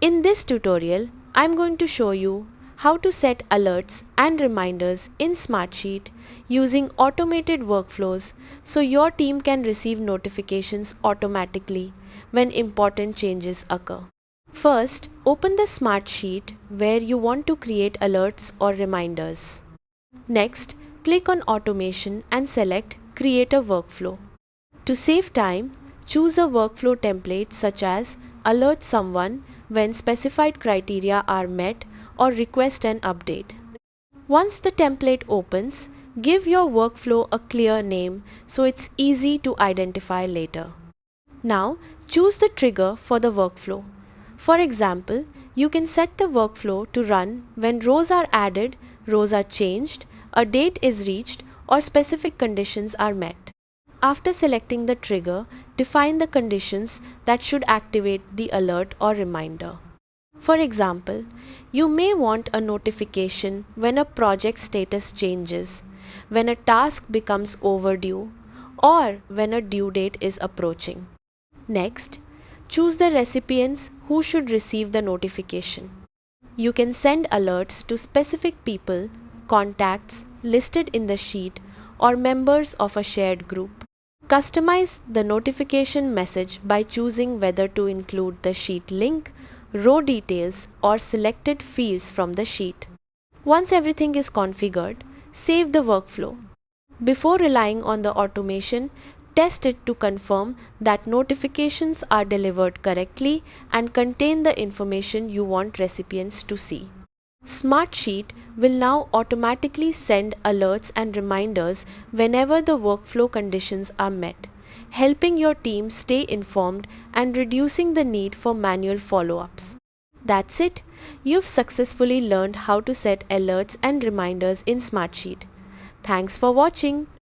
In this tutorial, I'm going to show you how to set alerts and reminders in Smartsheet using automated workflows so your team can receive notifications automatically when important changes occur. First, open the Smartsheet where you want to create alerts or reminders. Next, click on Automation and select Create a Workflow. To save time, choose a workflow template such as Alert someone when specified criteria are met or request an update. Once the template opens, give your workflow a clear name so it's easy to identify later. Now, choose the trigger for the workflow. For example, you can set the workflow to run when rows are added, rows are changed, a date is reached, or specific conditions are met. After selecting the trigger, define the conditions that should activate the alert or reminder. For example, you may want a notification when a project status changes, when a task becomes overdue, or when a due date is approaching. Next, choose the recipients who should receive the notification. You can send alerts to specific people, contacts listed in the sheet, or members of a shared group. Customize the notification message by choosing whether to include the sheet link, row details, or selected fields from the sheet. Once everything is configured, save the workflow. Before relying on the automation, test it to confirm that notifications are delivered correctly and contain the information you want recipients to see. Smartsheet will now automatically send alerts and reminders whenever the workflow conditions are met, helping your team stay informed and reducing the need for manual follow-ups. That's it. You've successfully learned how to set alerts and reminders in Smartsheet. Thanks for watching.